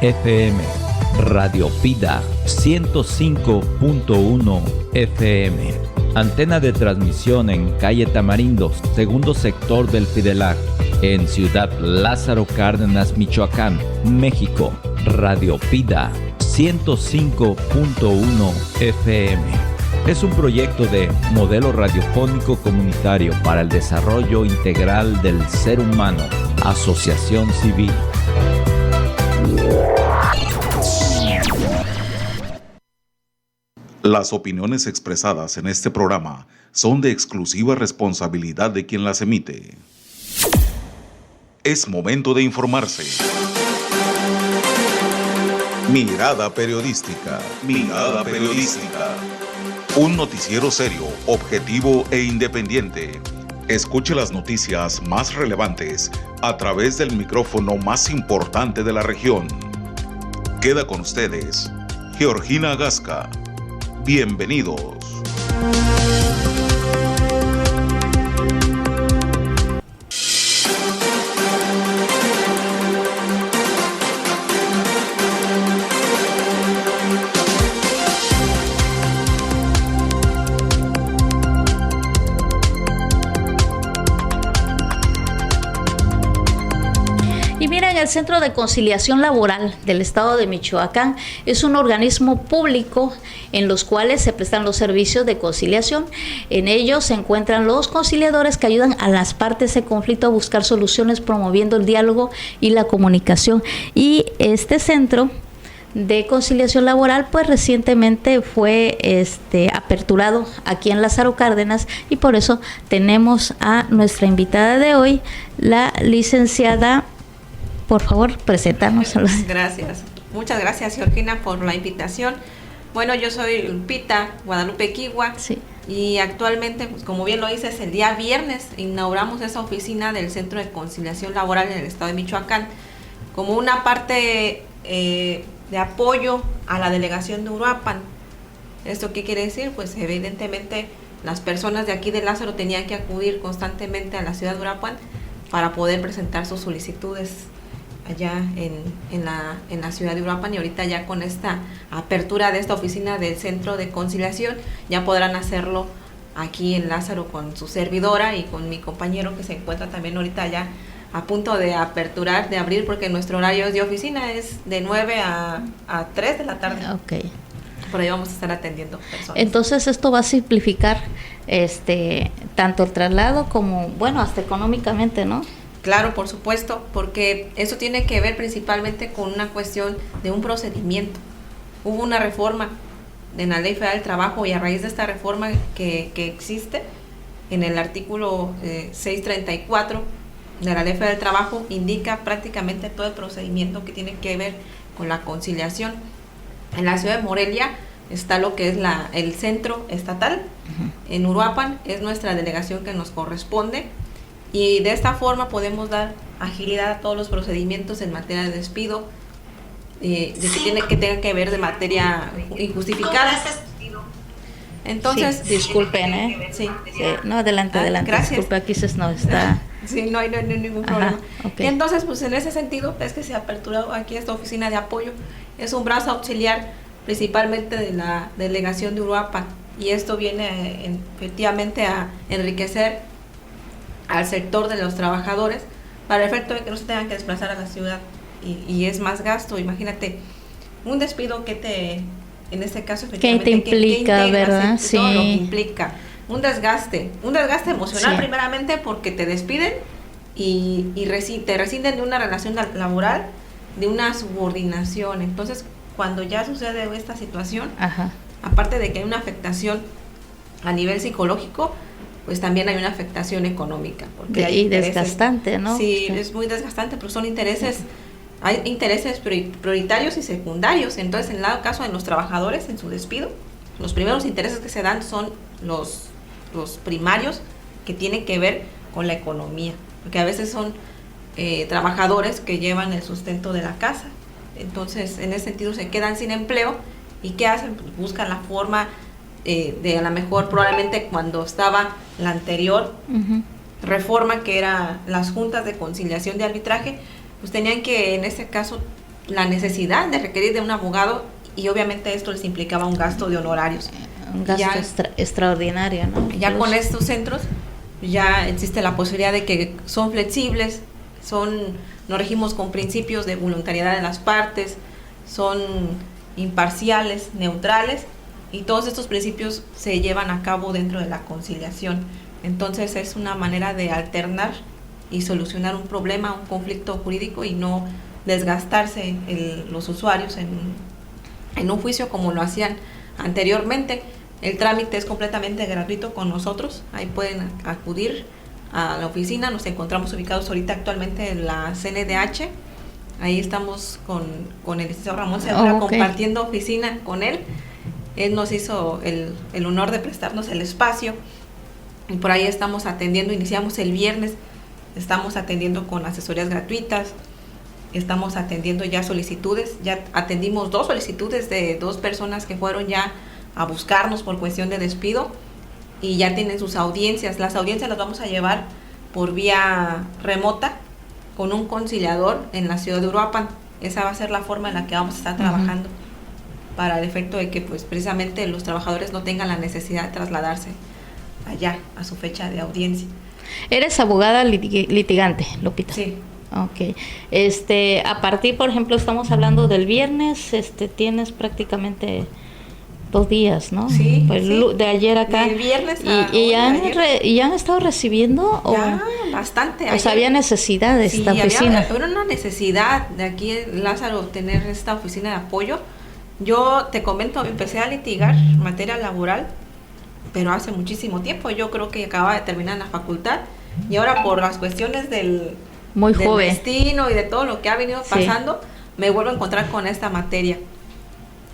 FM, Radio Pida 105.1 FM. Antena de transmisión en calle Tamarindo, segundo sector del Fidelac, en Ciudad Lázaro Cárdenas, Michoacán, México. Radio Pida 105.1 FM. Es un proyecto de modelo radiofónico comunitario para el desarrollo integral del ser humano. Asociación Civil. Las opiniones expresadas en este programa son de exclusiva responsabilidad de quien las emite. Es momento de informarse. Mirada Periodística. Mirada Periodística. Un noticiero serio, objetivo e independiente. Escuche las noticias más relevantes a través del micrófono más importante de la región. Queda con ustedes, Georgina Gasca. Bienvenidos. El Centro de Conciliación Laboral del Estado de Michoacán es un organismo público en los cuales se prestan los servicios de conciliación. En ellos se encuentran los conciliadores que ayudan a las partes en conflicto a buscar soluciones, promoviendo el diálogo y la comunicación. Y este centro de conciliación laboral pues recientemente fue aperturado aquí en Lázaro Cárdenas, y por eso tenemos a nuestra invitada de hoy, la licenciada. Por favor, presentarnos. Gracias. Muchas gracias, Georgina, por la invitación. Bueno, yo soy Lupita Guadalupe Quigua. Sí. Y actualmente, pues, como bien lo dices, el día viernes inauguramos esa oficina del Centro de Conciliación Laboral en el Estado de Michoacán como una parte de apoyo a la delegación de Uruapan. ¿Esto qué quiere decir? Pues evidentemente las personas de aquí de Lázaro tenían que acudir constantemente a la ciudad de Uruapan para poder presentar sus solicitudes allá en la ciudad de Uruapan, y ahorita ya con esta apertura de esta oficina del Centro de Conciliación ya podrán hacerlo aquí en Lázaro con su servidora y con mi compañero que se encuentra también ahorita ya a punto de aperturar, de abrir, porque nuestro horario de oficina es de 9 a 3 de la tarde. Okay. Por ahí vamos a estar atendiendo personas. Entonces esto va a simplificar tanto el traslado como, bueno, hasta económicamente, ¿no? Claro, por supuesto, porque eso tiene que ver principalmente con una cuestión de un procedimiento. Hubo una reforma en la Ley Federal del Trabajo, y a raíz de esta reforma que existe en el artículo 634 de la Ley Federal del Trabajo, indica prácticamente todo el procedimiento que tiene que ver con la conciliación. En la ciudad de Morelia está lo que es el centro estatal. En Uruapan es nuestra delegación que nos corresponde, y de esta forma podemos dar agilidad a todos los procedimientos en materia de despido, que tenga que ver de materia injustificada. Entonces, sí, disculpen, Sí. No, adelante. Gracias. Disculpe, aquí no está. Sí, no hay ningún problema. Okay. Entonces, pues en ese sentido es que se ha aperturado aquí esta oficina de apoyo. Es un brazo auxiliar principalmente de la delegación de Uruapan, y esto viene efectivamente a enriquecer al sector de los trabajadores para el efecto de que no se tengan que desplazar a la ciudad, y es más gasto. Imagínate un despido en este caso efectivamente ¿qué te implica, verdad? Sí. Todo lo que implica un desgaste emocional, sí. Primeramente porque te despiden y te rescinden de una relación laboral, de una subordinación. Entonces, cuando ya sucede esta situación, Ajá. aparte de que hay una afectación a nivel psicológico, pues también hay una afectación económica. Porque hay desgastante, ¿no? Sí, es muy desgastante, pero son intereses, hay intereses prioritarios y secundarios. Entonces, en el caso de los trabajadores, en su despido, los primeros intereses que se dan son los primarios, que tienen que ver con la economía, porque a veces son trabajadores que llevan el sustento de la casa. Entonces, en ese sentido, se quedan sin empleo, y ¿qué hacen? Pues buscan la forma de, a lo mejor, probablemente cuando estaba la anterior reforma, que era las juntas de conciliación de arbitraje, pues tenían que, en este caso, la necesidad de requerir de un abogado, y obviamente esto les implicaba un gasto de honorarios. Un gasto extraordinario, ¿no? Ya con estos centros ya existe la posibilidad de que son flexibles, nos regimos con principios de voluntariedad de las partes, son imparciales, neutrales, y todos estos principios se llevan a cabo dentro de la conciliación. Entonces es una manera de alternar y solucionar un problema, un conflicto jurídico, y no desgastarse los usuarios en un juicio como lo hacían anteriormente. El trámite es completamente gratuito con nosotros, ahí pueden acudir a la oficina. Nos encontramos ubicados ahorita actualmente en la CNDH, ahí estamos con el licenciado Ramón Segura, compartiendo oficina con él. Él nos hizo el honor de prestarnos el espacio, y por ahí estamos atendiendo. Iniciamos el viernes, estamos atendiendo con asesorías gratuitas, estamos atendiendo ya solicitudes, ya atendimos 2 solicitudes de 2 personas que fueron ya a buscarnos por cuestión de despido, y ya tienen sus audiencias. Las audiencias las vamos a llevar por vía remota con un conciliador en la ciudad de Uruapan. Esa va a ser la forma en la que vamos a estar trabajando, para el efecto de que pues precisamente los trabajadores no tengan la necesidad de trasladarse allá a su fecha de audiencia. ¿Eres abogada litigante, Lupita? Sí. Ok. A partir, por ejemplo, estamos hablando del viernes, tienes prácticamente 2 días, ¿no? Sí, pues sí. De ayer acá. Del viernes ¿Y han estado recibiendo? Ya, bastante. O sea, había necesidad de esta oficina. Había una necesidad de aquí en Lázaro tener esta oficina de apoyo. Yo te comento, empecé a litigar materia laboral, pero hace muchísimo tiempo. Yo creo que acababa de terminar la facultad, y ahora por las cuestiones del destino y de todo lo que ha venido pasando, me vuelvo a encontrar con esta materia.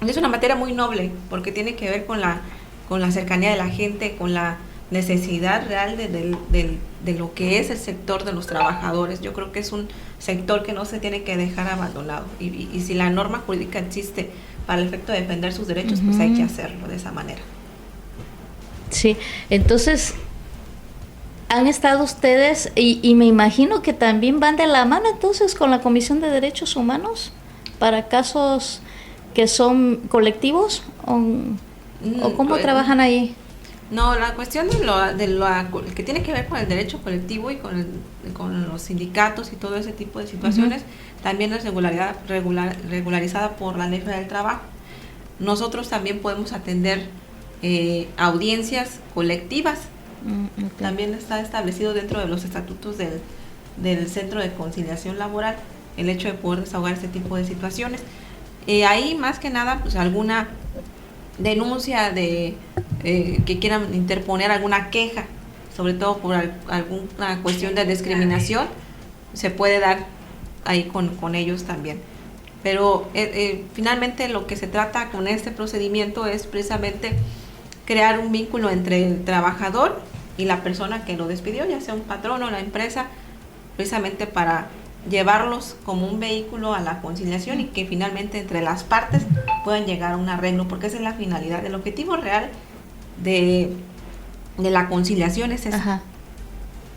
Es una materia muy noble, porque tiene que ver con la cercanía de la gente, con la necesidad real de lo que es el sector de los trabajadores. Yo creo que es un sector que no se tiene que dejar abandonado, y si la norma jurídica existe para el efecto de defender sus derechos, pues hay que hacerlo de esa manera. Sí, entonces han estado ustedes, y me imagino que también van de la mano entonces con la Comisión de Derechos Humanos para casos que son colectivos, o cómo trabajan ahí. No, la cuestión de lo que tiene que ver con el derecho colectivo y con los sindicatos y todo ese tipo de situaciones, también es regularizada por la Ley Federal del Trabajo. Nosotros también podemos atender audiencias colectivas. También está establecido dentro de los estatutos del Centro de Conciliación Laboral el hecho de poder desahogar este tipo de situaciones. Ahí más que nada, pues alguna denuncia de que quieran interponer alguna queja, sobre todo por alguna cuestión de discriminación, se puede dar ahí con ellos también. Pero finalmente lo que se trata con este procedimiento es precisamente crear un vínculo entre el trabajador y la persona que lo despidió, ya sea un patrón o la empresa, precisamente para llevarlos como un vehículo a la conciliación, y que finalmente entre las partes puedan llegar a un arreglo, porque esa es la finalidad. El objetivo real de la conciliación es eso,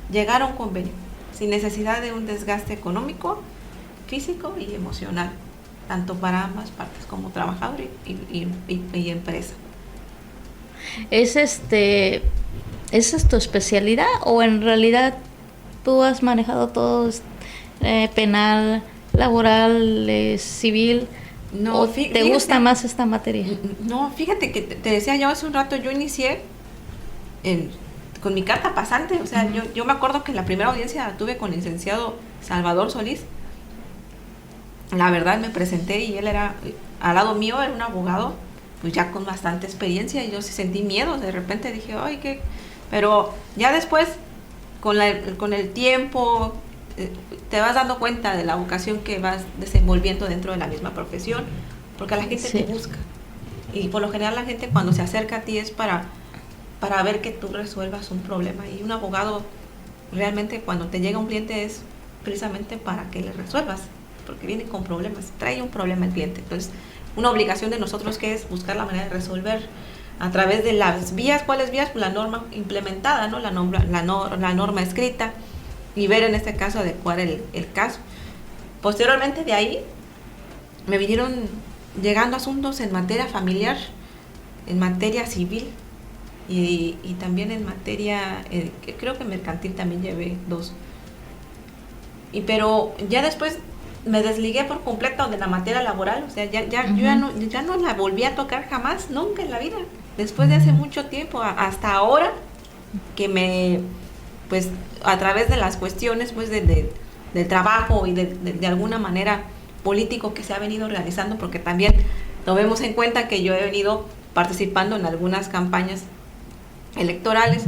llegar a un convenio sin necesidad de un desgaste económico, físico y emocional, tanto para ambas partes, como trabajador y empresa. ¿Esa es tu especialidad, o en realidad tú has manejado todo, penal, laboral, civil? No, ¿O te gusta más esta materia? No, fíjate que te decía yo hace un rato, yo inicié con mi carta pasante. O sea, yo me acuerdo que la primera audiencia la tuve con el licenciado Salvador Solís. La verdad, me presenté y él era, al lado mío, era un abogado pues ya con bastante experiencia, y yo sí sentí miedo. De repente dije, ay, ¿qué? Pero ya después, con el tiempo, te vas dando cuenta de la vocación que vas desenvolviendo dentro de la misma profesión, porque la gente te busca, y por lo general la gente cuando se acerca a ti es para ver que tú resuelvas un problema, y un abogado realmente cuando te llega un cliente es precisamente para que le resuelvas, porque viene con problemas, trae un problema el cliente. Entonces, una obligación de nosotros que es buscar la manera de resolver a través de las vías. ¿Cuáles vías? Pues la norma implementada, ¿no? La norma escrita, y ver en este caso adecuar el caso. Posteriormente de ahí me vinieron llegando asuntos en materia familiar, en materia civil y también en materia, creo que mercantil también llevé 2. Pero ya después me desligué por completo de la materia laboral, o sea, yo ya no la volví a tocar jamás, nunca en la vida. Después de hace mucho tiempo, hasta ahora, que pues a través de las cuestiones pues del trabajo y de alguna manera político que se ha venido realizando, porque también tomemos en cuenta que yo he venido participando en algunas campañas electorales,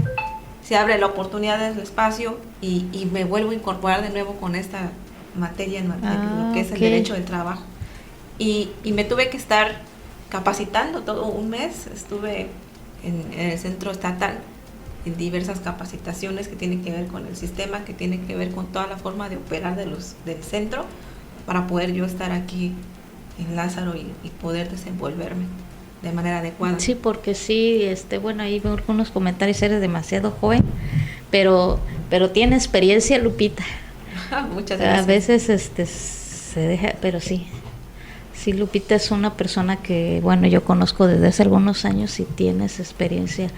se abre la oportunidad del espacio y me vuelvo a incorporar de nuevo con esta materia lo que es el derecho del trabajo. Y me tuve que estar capacitando todo un mes, estuve en el centro estatal en diversas capacitaciones que tienen que ver con el sistema, que tienen que ver con toda la forma de operar del centro, para poder yo estar aquí en Lázaro y poder desenvolverme de manera adecuada. Sí, porque sí, bueno, ahí veo algunos comentarios, eres demasiado joven, pero tiene experiencia, Lupita. Muchas gracias. A veces se deja, pero sí, Lupita es una persona que, bueno, yo conozco desde hace algunos años y tienes experiencia,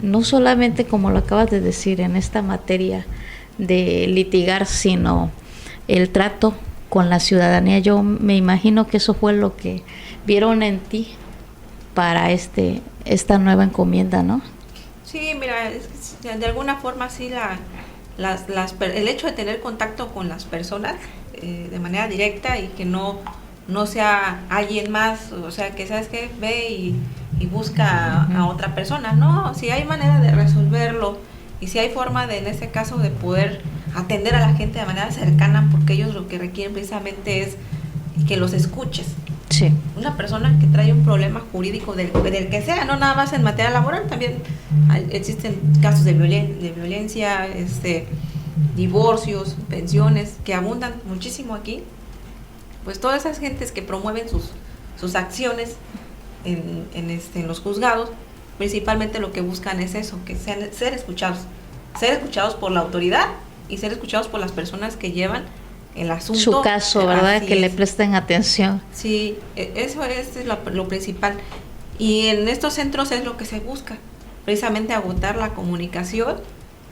no solamente como lo acabas de decir en esta materia de litigar, sino el trato con la ciudadanía. Yo me imagino que eso fue lo que vieron en ti para esta nueva encomienda, ¿no? Sí, mira, de alguna forma sí el hecho de tener contacto con las personas de manera directa y que no sea alguien más, o sea, que sabes que ve y busca a otra persona, no, si hay manera de resolverlo y si hay forma en este caso de poder atender a la gente de manera cercana, porque ellos lo que requieren precisamente es que los escuches. Sí. Una persona que trae un problema jurídico del que sea, no nada más en materia laboral, también existen casos de violencia, divorcios, pensiones, que abundan muchísimo aquí. Pues todas esas gentes que promueven sus acciones en los juzgados, principalmente lo que buscan es eso, que sean ser escuchados por la autoridad y ser escuchados por las personas que llevan el asunto. Su caso, ¿verdad? Que le presten atención. Sí, eso es lo principal. Y en estos centros es lo que se busca, precisamente agotar la comunicación,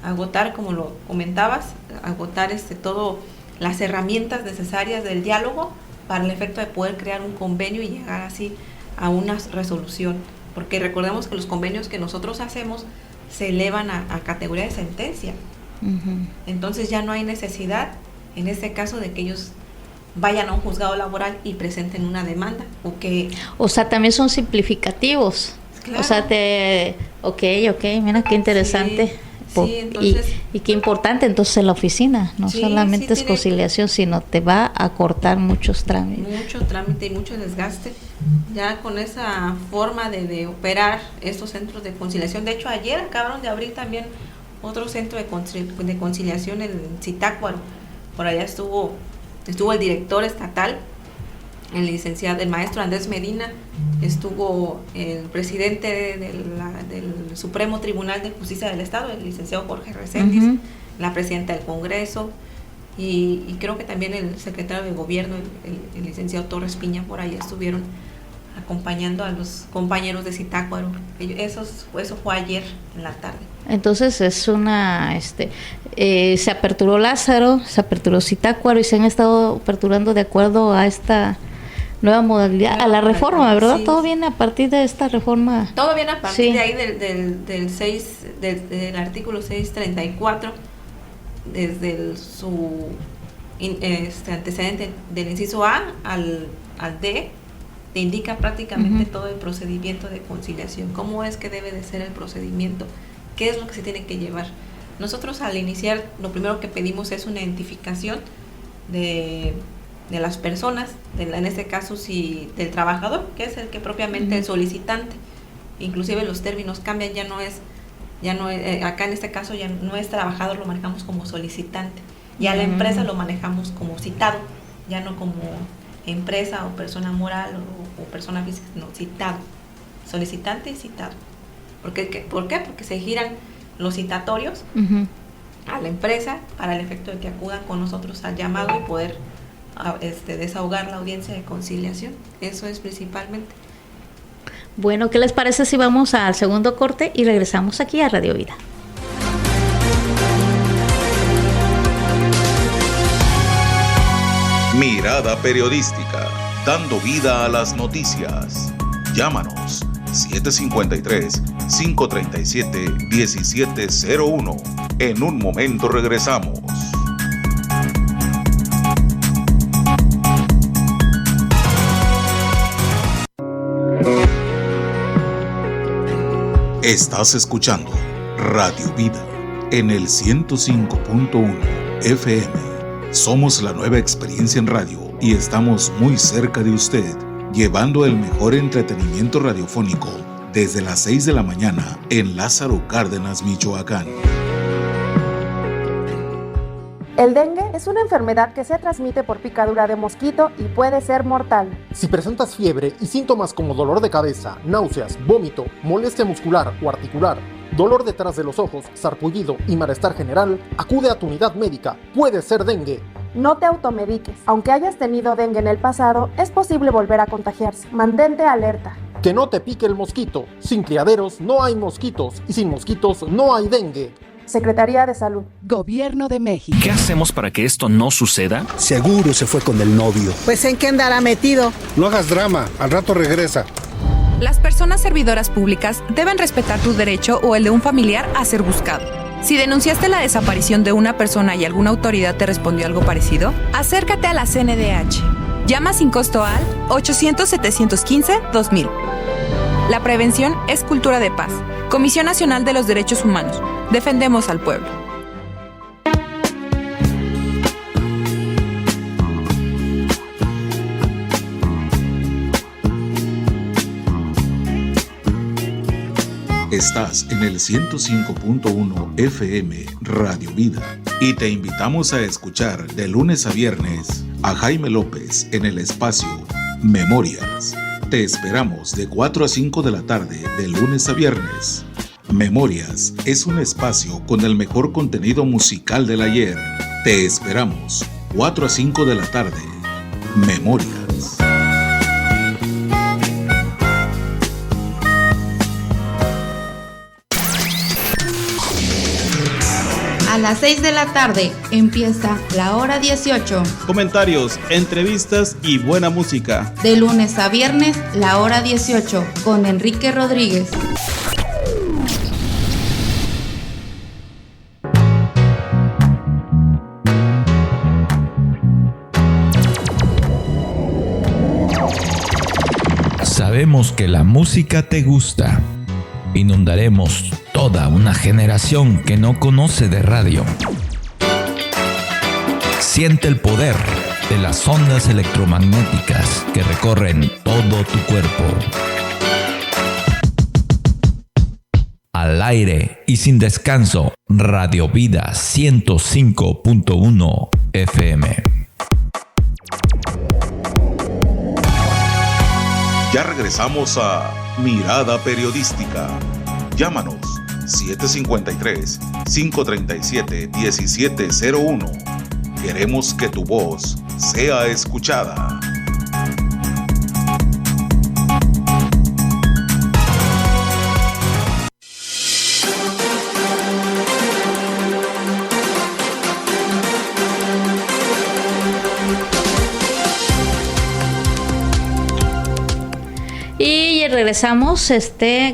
agotar, como lo comentabas, agotar todo las herramientas necesarias del diálogo para el efecto de poder crear un convenio y llegar así a una resolución. Porque recordemos que los convenios que nosotros hacemos se elevan a categoría de sentencia. Uh-huh. Entonces ya no hay necesidad, en este caso, de que ellos vayan a un juzgado laboral y presenten una demanda. O sea, también son simplificativos. Claro. O sea, ok, mira qué interesante. Sí, entonces, y qué importante entonces la oficina, no solamente es conciliación, sino te va a cortar muchos trámites. Mucho trámite y mucho desgaste, ya con esa forma de operar estos centros de conciliación. De hecho, ayer acabaron de abrir también otro centro de conciliación en Zitácuaro. Por allá estuvo el director estatal, el maestro Andrés Medina, estuvo el presidente del Supremo Tribunal de Justicia del Estado, el licenciado Jorge Reséndiz, uh-huh, la presidenta del Congreso, y creo que también el secretario de Gobierno, el licenciado Torres Piña, por ahí estuvieron acompañando a los compañeros de Zitácuaro. Eso fue ayer en la tarde. Entonces es se aperturó Lázaro, se aperturó Zitácuaro y se han estado aperturando de acuerdo a esta nueva modalidad, a la reforma, ¿verdad? Sí. Todo viene a partir de esta reforma. Todo viene a partir de ahí del artículo 634, desde su antecedente del inciso A al D, te indica prácticamente, uh-huh, todo el procedimiento de conciliación, cómo es que debe de ser el procedimiento, qué es lo que se tiene que llevar. Nosotros al iniciar, lo primero que pedimos es una identificación de las personas, en este caso del trabajador, que es el que propiamente, uh-huh, el solicitante. Inclusive los términos cambian, ya no es acá en este caso ya no es trabajador, lo manejamos como solicitante. Ya, uh-huh, la empresa lo manejamos como citado, ya no como empresa o persona moral o persona física, no, citado. solicitante y citado. ¿Por qué? Porque se giran los citatorios a la empresa para el efecto de que acudan con nosotros al llamado y poder desahogar la audiencia de conciliación. Eso es principalmente. Bueno, ¿qué les parece si vamos al segundo corte y regresamos aquí a Radio Vida? Mirada periodística, dando vida a las noticias. Llámanos 753-537-1701. En un momento regresamos. Estás escuchando Radio Vida en el 105.1 FM. Somos la nueva experiencia en radio y estamos muy cerca de usted, llevando el mejor entretenimiento radiofónico desde las 6 de la mañana en Lázaro Cárdenas, Michoacán. El dengue es una enfermedad que se transmite por picadura de mosquito y puede ser mortal. Si presentas fiebre y síntomas como dolor de cabeza, náuseas, vómito, molestia muscular o articular, dolor detrás de los ojos, sarpullido y malestar general, acude a tu unidad médica. Puede ser dengue. No te automediques. Aunque hayas tenido dengue en el pasado, es posible volver a contagiarse. Mantente alerta. Que no te pique el mosquito. Sin criaderos no hay mosquitos y sin mosquitos no hay dengue. Secretaría de Salud. Gobierno de México. ¿Qué hacemos para que esto no suceda? Seguro se fue con el novio. Pues ¿en qué andará metido? No hagas drama, al rato regresa. Las personas servidoras públicas deben respetar tu derecho o el de un familiar a ser buscado. Si denunciaste la desaparición de una persona y alguna autoridad te respondió algo parecido, acércate a la CNDH. Llama sin costo al 800-715-2000. La prevención es cultura de paz. Comisión Nacional de los Derechos Humanos. Defendemos al pueblo. Estás en el 105.1 FM Radio Vida y te invitamos a escuchar de lunes a viernes a Jaime López en el espacio Memorias. Te esperamos de 4 a 5 de la tarde de lunes a viernes. Memorias es un espacio con el mejor contenido musical del ayer. Te esperamos 4 a 5 de la tarde. Memorias. A las 6 de la tarde empieza la hora 18. Comentarios, entrevistas y buena música. De lunes a viernes, la hora 18, con Enrique Rodríguez. Sabemos que la música te gusta. Inundaremos toda una generación que no conoce de radio. Siente el poder de las ondas electromagnéticas que recorren todo tu cuerpo. Al aire y sin descanso, Radio Vida 105.1 FM. Ya regresamos a Mirada Periodística. Llámanos 753-537-1701. Queremos que tu voz sea escuchada. Y regresamos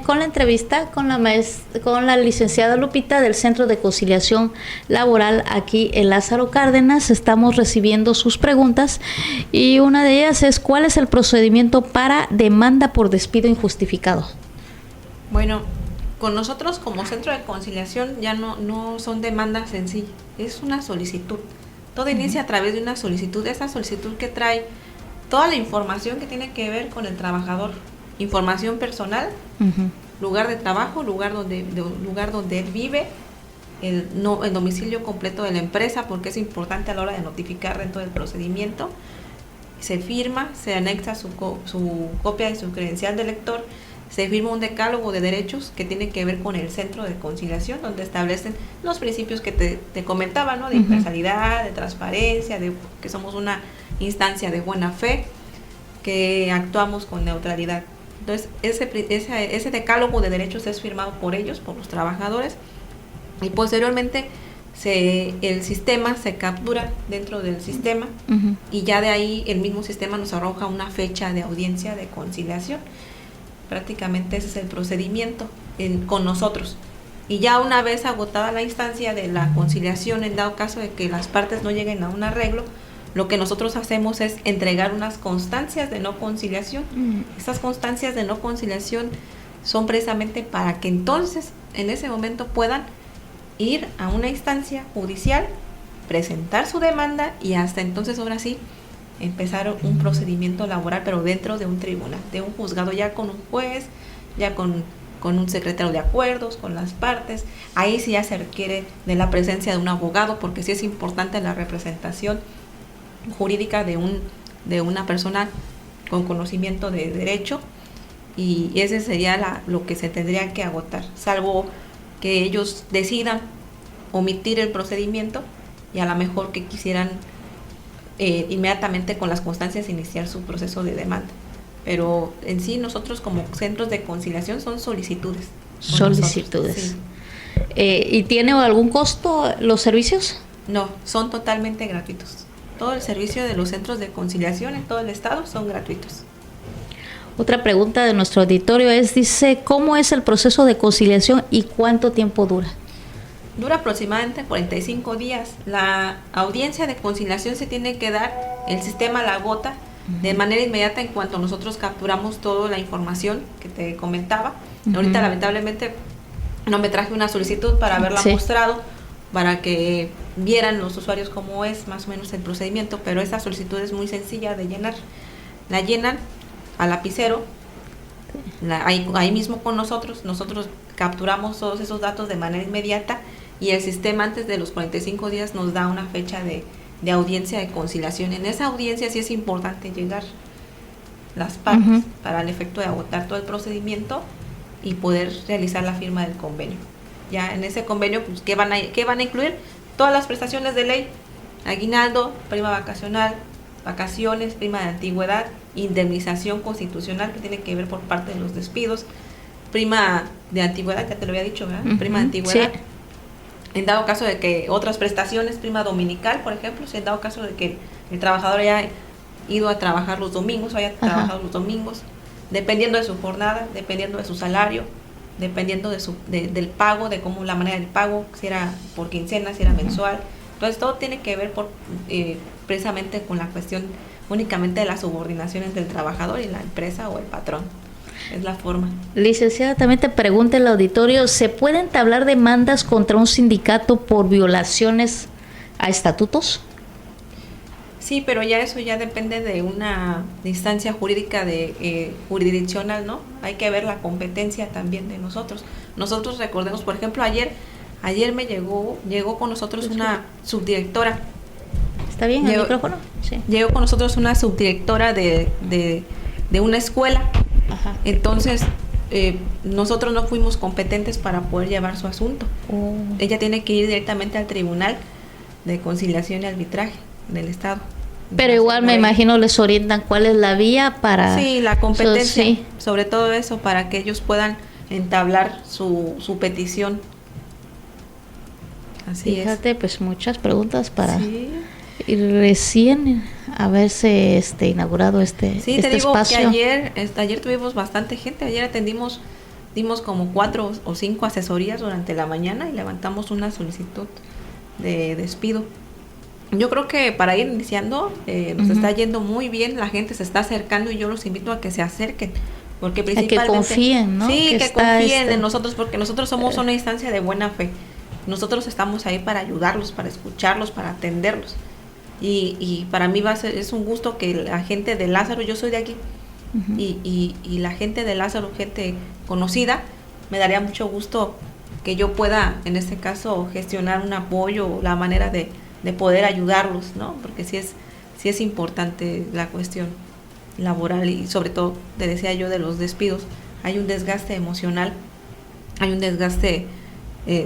con la entrevista con la licenciada Lupita del Centro de Conciliación Laboral aquí en Lázaro Cárdenas. Estamos recibiendo sus preguntas y una de ellas es: ¿cuál es el procedimiento para demanda por despido injustificado? Bueno, con nosotros como Centro de Conciliación ya no son demandas en sí, es una solicitud. Todo inicia a través de una solicitud, esa solicitud que trae toda la información que tiene que ver con el trabajador, información personal, lugar de trabajo, lugar donde él vive, el domicilio completo de la empresa, porque es importante a la hora de notificar dentro del procedimiento. Se firma, se anexa su copia de su credencial de lector se firma un decálogo de derechos que tiene que ver con el Centro de Conciliación, donde establecen los principios que te comentaba, ¿no? De imparcialidad, de transparencia, de que somos una instancia de buena fe, que actuamos con neutralidad. Entonces, ese decálogo de derechos es firmado por ellos, por los trabajadores, y posteriormente el sistema se captura dentro del sistema, y ya de ahí el mismo sistema nos arroja una fecha de audiencia de conciliación. Prácticamente ese es el procedimiento con nosotros. Y ya una vez agotada la instancia de la conciliación, en dado caso de que las partes no lleguen a un arreglo, lo que nosotros hacemos es entregar unas constancias de no conciliación. Estas constancias de no conciliación son precisamente para que entonces, en ese momento, puedan ir a una instancia judicial, presentar su demanda y hasta entonces, ahora sí, empezar un procedimiento laboral, pero dentro de un tribunal, de un juzgado, ya con un juez, ya con un secretario de acuerdos, con las partes. Ahí sí ya se requiere de la presencia de un abogado, porque sí es importante la representación jurídica de una persona con conocimiento de derecho, y ese sería lo que se tendría que agotar, salvo que ellos decidan omitir el procedimiento y a lo mejor que quisieran inmediatamente con las constancias iniciar su proceso de demanda. Pero en sí nosotros como centros de conciliación son solicitudes. Sí. ¿Y tiene algún costo los servicios? No, son totalmente gratuitos. Todo el servicio de los centros de conciliación en todo el estado son gratuitos. Otra pregunta de nuestro auditorio dice, ¿cómo es el proceso de conciliación y cuánto tiempo dura? Dura aproximadamente 45 días. La audiencia de conciliación se tiene que dar, el sistema la agota de manera inmediata en cuanto nosotros capturamos toda la información que te comentaba. Ahorita lamentablemente no me traje una solicitud para haberla mostrado, para que vieran los usuarios cómo es más o menos el procedimiento, pero esta solicitud es muy sencilla de llenar. La llenan a lapicero, ahí mismo con nosotros capturamos todos esos datos de manera inmediata, y el sistema antes de los 45 días nos da una fecha de audiencia de conciliación. En esa audiencia sí es importante llegar las partes para el efecto de agotar todo el procedimiento y poder realizar la firma del convenio. Ya en ese convenio, pues, ¿qué van a incluir? Todas las prestaciones de ley: aguinaldo, prima vacacional, vacaciones, prima de antigüedad, indemnización constitucional que tiene que ver por parte de los despidos, prima de antigüedad, ya te lo había dicho, ¿verdad? Prima de antigüedad. Sí. En dado caso de que otras prestaciones, prima dominical, por ejemplo, si en dado caso de que el trabajador haya ido a trabajar los domingos o haya trabajado los domingos, dependiendo de su jornada, dependiendo de su salario, dependiendo del pago, de cómo la manera del pago, si era por quincena, si era mensual. Entonces todo tiene que ver precisamente con la cuestión únicamente de las subordinaciones del trabajador y la empresa o el patrón. Es la forma. Licenciada, también te pregunta el auditorio, ¿se pueden entablar demandas contra un sindicato por violaciones a estatutos? Sí, pero ya eso ya depende de una instancia jurídica jurisdiccional, ¿no? Hay que ver la competencia también de nosotros. Nosotros recordemos, por ejemplo, ayer me llegó con nosotros una subdirectora. ¿Está bien el micrófono? Sí. Llegó con nosotros una subdirectora de una escuela. Ajá. Entonces, nosotros no fuimos competentes para poder llevar su asunto. Ella tiene que ir directamente al Tribunal de Conciliación y Arbitraje del Estado. Pero igual me imagino les orientan cuál es la vía para... Sí, la competencia, sobre todo eso, para que ellos puedan entablar su petición. Así Fíjate, pues muchas preguntas para... Sí. Y recién haberse inaugurado este espacio. Sí, te digo que ayer tuvimos bastante gente. Ayer dimos como 4 o 5 asesorías durante la mañana y levantamos una solicitud de despido. Yo creo que para ir iniciando nos está yendo muy bien, la gente se está acercando y yo los invito a que se acerquen, porque principalmente que confíen, ¿no? Sí, que confíen en nosotros, porque nosotros somos una instancia de buena fe. Nosotros estamos ahí para ayudarlos, para escucharlos, para atenderlos. Y para mí es un gusto que la gente de Lázaro, yo soy de aquí, y la gente de Lázaro, gente conocida, me daría mucho gusto que yo pueda, en este caso, gestionar un apoyo, la manera de poder ayudarlos, ¿no? Porque sí es importante la cuestión laboral y sobre todo, te decía yo, de los despidos, hay un desgaste emocional, hay un desgaste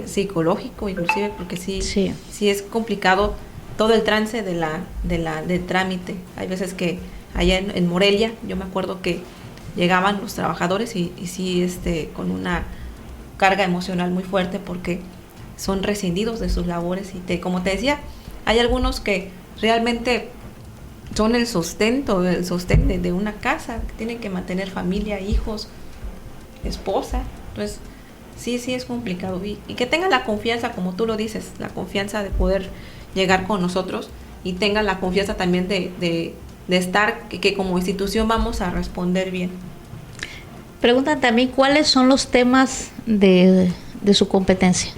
psicológico inclusive, porque sí es complicado todo el trance del trámite. Hay veces que allá en Morelia, yo me acuerdo que llegaban los trabajadores y sí con una carga emocional muy fuerte porque son rescindidos de sus labores y como te decía, hay algunos que realmente son el sostén de una casa, que tienen que mantener familia, hijos, esposa. Entonces sí es complicado y que tengan la confianza, como tú lo dices, la confianza de poder llegar con nosotros y tengan la confianza también de estar, que como institución vamos a responder bien. Preguntan también cuáles son los temas de su competencia.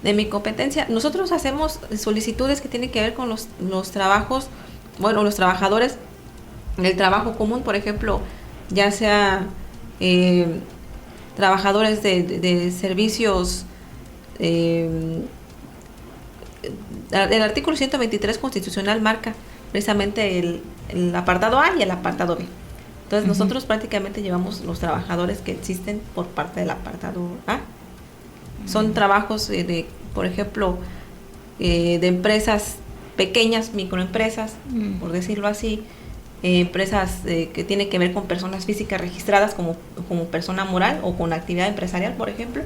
De mi competencia, nosotros hacemos solicitudes que tienen que ver con los trabajos, bueno, los trabajadores del trabajo común, por ejemplo, ya sea trabajadores de servicios, el artículo 123 constitucional marca precisamente el apartado A y el apartado B. Entonces nosotros prácticamente llevamos los trabajadores que existen por parte del apartado A. Son trabajos por ejemplo, de empresas pequeñas, microempresas, por decirlo así, empresas que tienen que ver con personas físicas registradas como persona moral o con actividad empresarial, por ejemplo.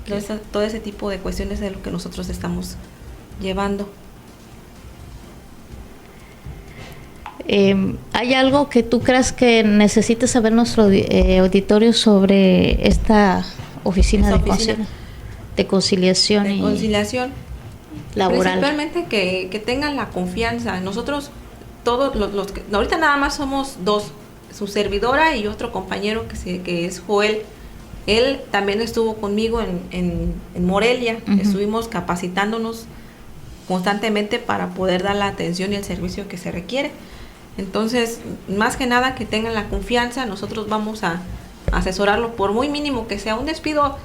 Okay. Entonces, todo ese tipo de cuestiones es lo que nosotros estamos llevando. ¿Hay algo que tú creas que necesite saber nuestro auditorio sobre esta oficina de conciliación laboral? Principalmente que tengan la confianza. Nosotros, todos los que ahorita nada más somos dos, su servidora y otro compañero que es Joel. Él también estuvo conmigo en Morelia. Estuvimos capacitándonos constantemente para poder dar la atención y el servicio que se requiere. Entonces, más que nada que tengan la confianza, nosotros vamos a asesorarlo por muy mínimo que sea un despido,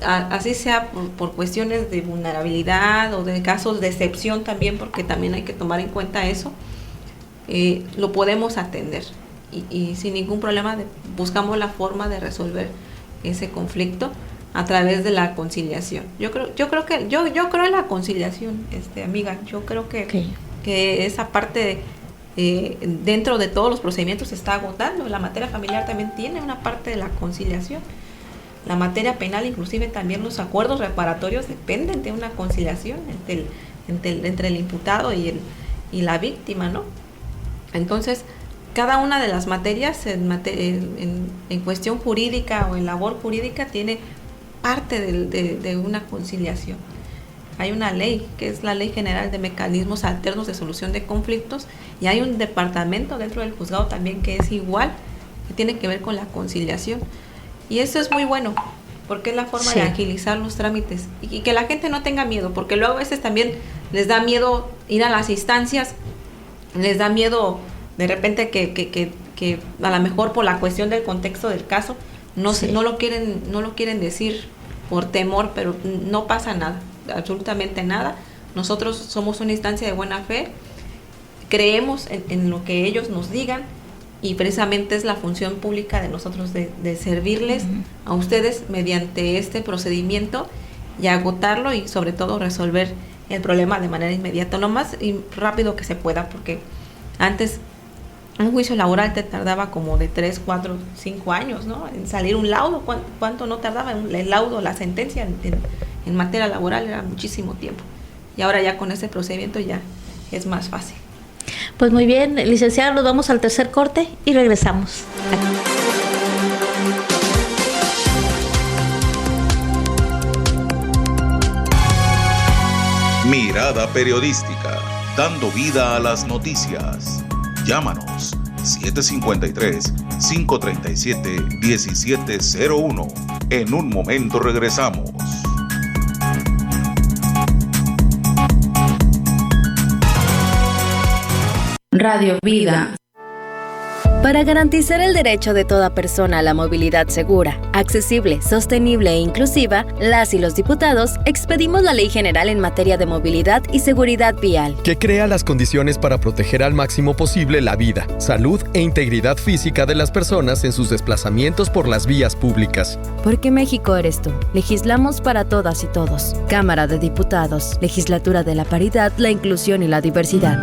así sea por cuestiones de vulnerabilidad o de casos de excepción también, porque también hay que tomar en cuenta eso, lo podemos atender y sin ningún problema buscamos la forma de resolver ese conflicto a través de la conciliación. Yo creo en la conciliación, amiga. Yo creo que esa parte dentro de todos los procedimientos se está agotando. La materia familiar también tiene una parte de la conciliación. La materia penal, inclusive también los acuerdos reparatorios dependen de una conciliación entre el imputado y la víctima, ¿no? Entonces, cada una de las materias en cuestión jurídica o en labor jurídica tiene parte de una conciliación. Hay una ley, que es la Ley General de Mecanismos Alternos de Solución de Conflictos, y hay un departamento dentro del juzgado también que es igual, que tiene que ver con la conciliación. Y eso es muy bueno, porque es la forma de agilizar los trámites y que la gente no tenga miedo, porque luego a veces también les da miedo ir a las instancias, les da miedo de repente que a lo mejor por la cuestión del contexto del caso no lo quieren decir por temor, pero no pasa nada, absolutamente nada. Nosotros somos una instancia de buena fe, creemos en lo que ellos nos digan y precisamente es la función pública de nosotros de servirles a ustedes mediante este procedimiento y agotarlo y sobre todo resolver el problema de manera inmediata, lo más rápido que se pueda, porque antes un juicio laboral te tardaba como de 3, 4, 5 años, ¿no? En salir un laudo, ¿cuánto no tardaba el laudo, la sentencia en materia laboral? Era muchísimo tiempo. Y ahora ya con este procedimiento ya es más fácil. Pues muy bien, licenciada, nos vamos al tercer corte y regresamos. Mirada periodística, dando vida a las noticias. Llámanos 753-537-1701. En un momento regresamos. Radio Vida. Para garantizar el derecho de toda persona a la movilidad segura, accesible, sostenible e inclusiva, las y los diputados expedimos la Ley General en materia de movilidad y seguridad vial, que crea las condiciones para proteger al máximo posible la vida, salud e integridad física de las personas en sus desplazamientos por las vías públicas. Porque México eres tú. Legislamos para todas y todos. Cámara de Diputados, Legislatura de la Paridad, la Inclusión y la Diversidad.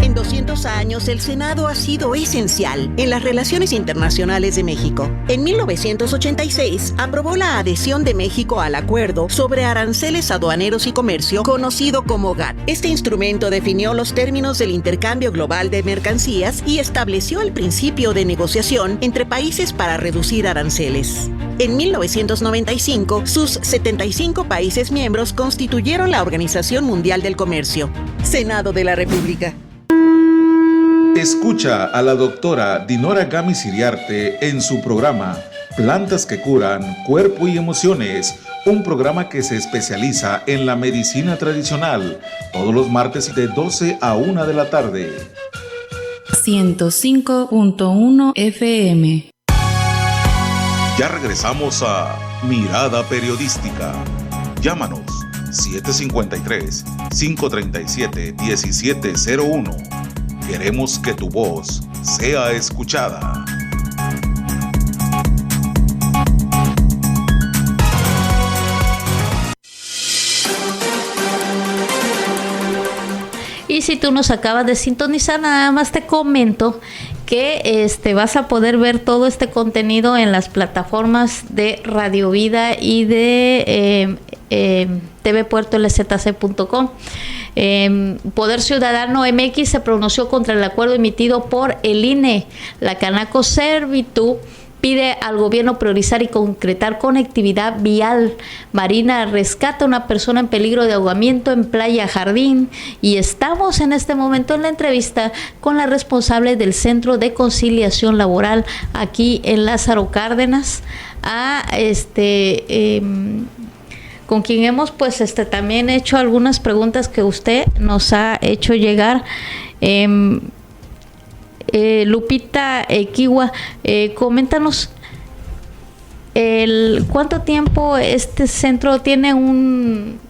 En 200 años, el Senado ha sido esencial en las relaciones internacionales de México. En 1986, aprobó la adhesión de México al Acuerdo sobre Aranceles Aduaneros y Comercio, conocido como GATT. Este instrumento definió los términos del intercambio global de mercancías y estableció el principio de negociación entre países para reducir aranceles. En 1995, sus 75 países miembros constituyeron la Organización Mundial del Comercio. Senado de la República. Escucha a la doctora Dinora Gámez Iriarte en su programa Plantas que Curan Cuerpo y Emociones, un programa que se especializa en la medicina tradicional, todos los martes de 12 a 1 de la tarde. 105.1 FM. Ya regresamos a Mirada Periodística. Llámanos 753-537-1701. Queremos que tu voz sea escuchada. Y si tú nos acabas de sintonizar, nada más te comento que vas a poder ver todo este contenido en las plataformas de Radio Vida y de tvpuertolzc.com. Poder Ciudadano MX se pronunció contra el acuerdo emitido por el INE. La Canaco Servitud pide al gobierno priorizar y concretar conectividad vial. Marina rescata a una persona en peligro de ahogamiento en Playa Jardín. Y estamos en este momento en la entrevista con la responsable del Centro de Conciliación Laboral aquí en Lázaro Cárdenas, con quien hemos también hecho algunas preguntas que usted nos ha hecho llegar. Lupita Equigua, coméntanos cuánto tiempo este centro tiene un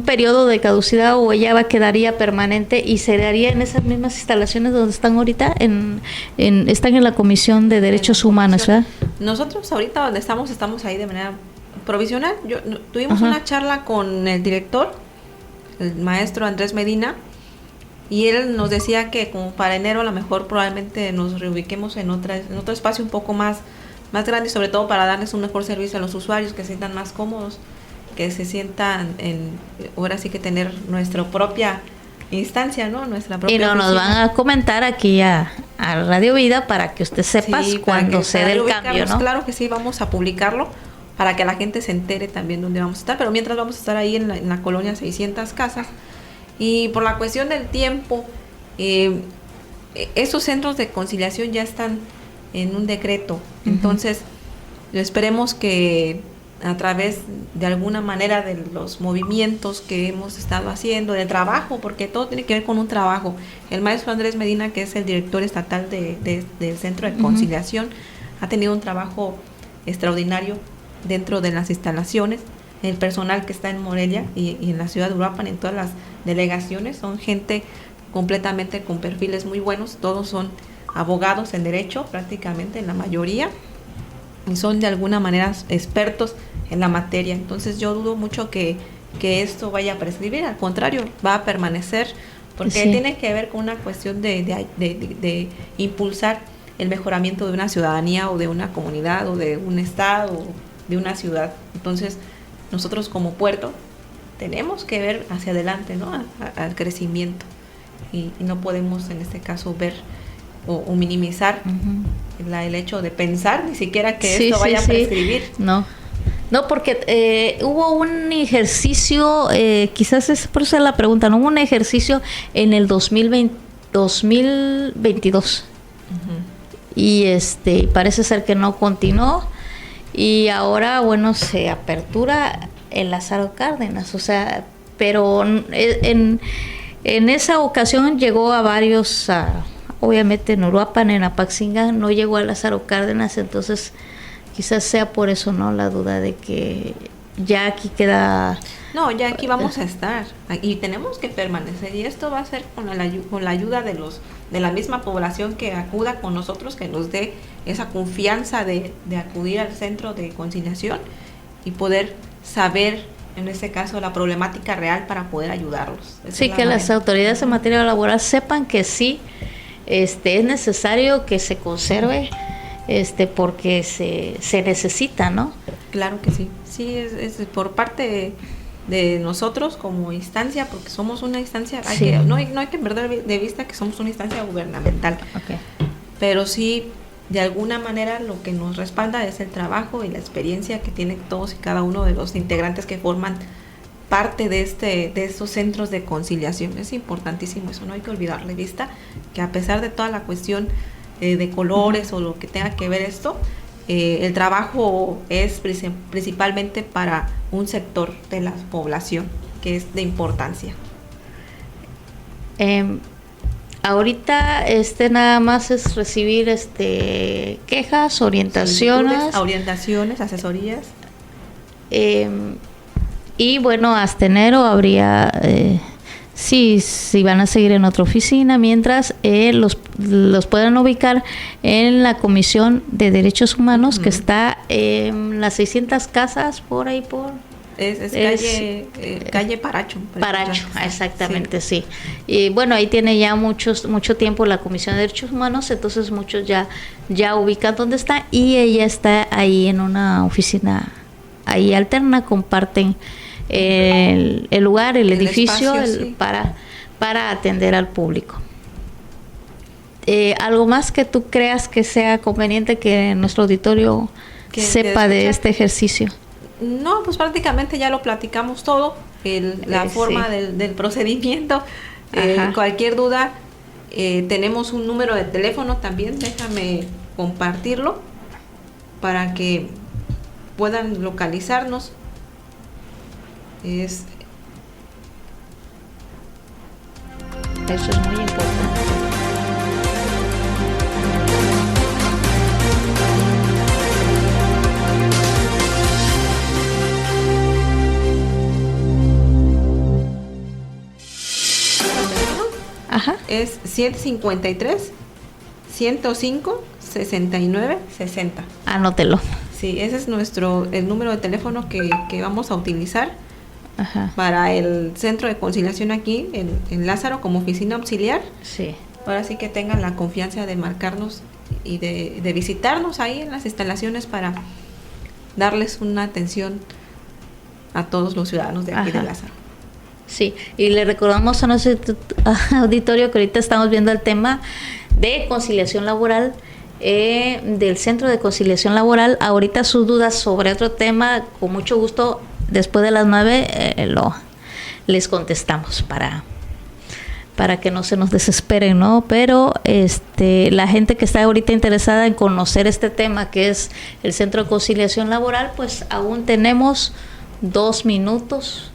periodo de caducidad, o ya quedaría permanente y se haría en esas mismas instalaciones donde están ahorita, están en la Comisión de Derechos Humanos, ¿verdad? Nosotros ahorita donde estamos ahí de manera provisional. Tuvimos una charla con el director, el maestro Andrés Medina, y él nos decía que como para enero a lo mejor probablemente nos reubiquemos en otro espacio un poco más grande, sobre todo para darles un mejor servicio a los usuarios, que se sientan más cómodos, que se sientan ahora sí que tener nuestra propia instancia, ¿no? Nuestra propia oficina. Nos van a comentar aquí a Radio Vida para que usted sepa cuando se dé el cambio, ¿no? Claro que sí, vamos a publicarlo para que la gente se entere también dónde vamos a estar, pero mientras vamos a estar ahí en la colonia 600 Casas. Y por la cuestión del tiempo, esos centros de conciliación ya están en un decreto. Entonces, esperemos que a través de alguna manera de los movimientos que hemos estado haciendo, de trabajo, porque todo tiene que ver con un trabajo. El maestro Andrés Medina, que es el director estatal del Centro de Conciliación, ha tenido un trabajo extraordinario dentro de las instalaciones. El personal que está en Morelia y en la ciudad de Uruapan, en todas las delegaciones, son gente completamente con perfiles muy buenos. Todos son abogados en derecho, prácticamente en la mayoría, y son de alguna manera expertos en la materia. Entonces yo dudo mucho que esto vaya a prescribir, al contrario, va a permanecer, porque tiene que ver con una cuestión de impulsar el mejoramiento de una ciudadanía o de una comunidad o de un estado o de una ciudad. Entonces nosotros como puerto tenemos que ver hacia adelante, ¿no? Al crecimiento, y no podemos en este caso ver o minimizar el hecho de pensar ni siquiera que esto vaya a prescribir. No, porque hubo un ejercicio, quizás es por eso la pregunta, ¿no? Hubo un ejercicio en el 2022 y parece ser que no continuó. Y ahora, se apertura el Lázaro Cárdenas, pero En esa ocasión llegó a varios, obviamente en Uruapan, en Apaxingán, no llegó a Lázaro Cárdenas, entonces quizás sea por eso, ¿no? La duda de que ya aquí queda... No, ya aquí vamos a estar y tenemos que permanecer, y esto va a ser con la ayuda de la misma población que acuda con nosotros, que nos dé esa confianza de acudir al centro de conciliación y poder saber, en este caso, la problemática real para poder ayudarlos. Sí, que las autoridades en materia laboral sepan que sí es necesario que se conserve, porque se necesita, ¿no? Claro que sí. Sí, es por parte de nosotros como instancia, porque somos una instancia, no hay que perder de vista que somos una instancia gubernamental. Okay. Pero sí, de alguna manera lo que nos respalda es el trabajo y la experiencia que tienen todos y cada uno de los integrantes que forman parte de estos centros de conciliación. Es importantísimo eso, no hay que olvidar de vista que a pesar de toda la cuestión de colores o lo que tenga que ver esto, el trabajo es principalmente para un sector de la población que es de importancia. Ahorita nada más es recibir quejas, orientaciones, asesorías. Y bueno, hasta enero habría sí van a seguir en otra oficina, mientras los puedan ubicar en la Comisión de Derechos Humanos, que está en las 600 casas por ahí calle Paracho. Paracho, exactamente, sí. Y bueno, ahí tiene ya mucho tiempo la Comisión de Derechos Humanos, entonces muchos ya ubican dónde está, y ella está ahí en una oficina ahí alterna, comparten el lugar, el edificio, espacio, sí, para atender al público. ¿Algo más que tú creas que sea conveniente que nuestro auditorio sepa de este ejercicio? No, pues prácticamente ya lo platicamos todo, la forma del procedimiento. Cualquier duda, tenemos un número de teléfono también, déjame compartirlo para que puedan localizarnos. Eso es muy importante. Es 753 105 69 60. Anótelo. Sí, ese es el número de teléfono que vamos a utilizar para el centro de conciliación aquí en Lázaro como oficina auxiliar. Sí. Ahora sí que tengan la confianza de marcarnos y de visitarnos ahí en las instalaciones para darles una atención a todos los ciudadanos de aquí de Lázaro. Sí, y le recordamos a nuestro auditorio que ahorita estamos viendo el tema de conciliación laboral, del Centro de Conciliación Laboral. Ahorita sus dudas sobre otro tema, con mucho gusto, después de las 9 les contestamos para que no se nos desesperen, ¿no? Pero la gente que está ahorita interesada en conocer este tema, que es el Centro de Conciliación Laboral, pues aún tenemos 2 minutos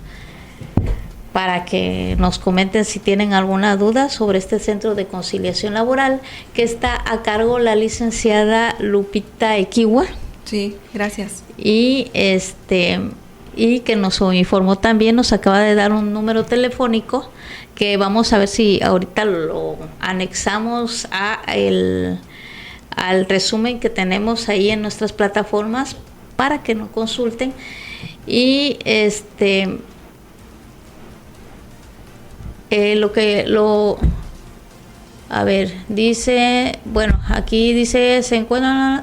para que nos comenten si tienen alguna duda sobre este Centro de Conciliación Laboral, que está a cargo la licenciada Lupita Equigua. Sí, gracias. Y que nos informó también, nos acaba de dar un número telefónico que vamos a ver si ahorita lo anexamos al resumen que tenemos ahí en nuestras plataformas para que nos consulten. Y dice, bueno, aquí dice,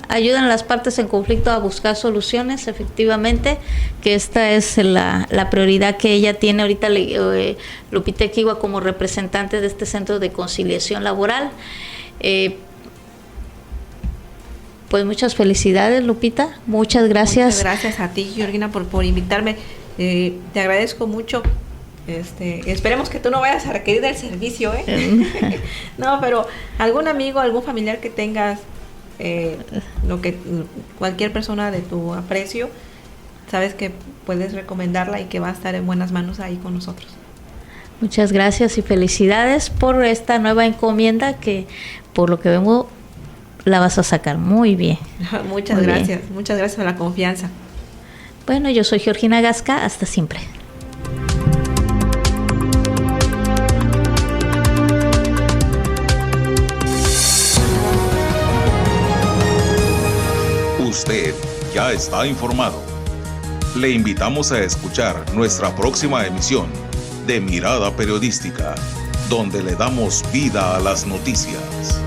ayudan a las partes en conflicto a buscar soluciones, efectivamente, que esta es la prioridad que ella tiene ahorita, Lupita Equigua, como representante de este Centro de Conciliación Laboral. Pues muchas felicidades, Lupita, muchas gracias. Muchas gracias a ti, Georgina, por invitarme. Te agradezco mucho. Esperemos que tú no vayas a requerir del servicio, No, pero algún amigo, algún familiar que tengas, cualquier persona de tu aprecio, sabes que puedes recomendarla y que va a estar en buenas manos ahí con nosotros. Muchas gracias y felicidades por esta nueva encomienda que, por lo que vemos, la vas a sacar muy bien. Muchas gracias por la confianza. Bueno, yo soy Georgina Gasca, hasta siempre. Usted ya está informado. Le invitamos a escuchar nuestra próxima emisión de Mirada Periodística, donde le damos vida a las noticias.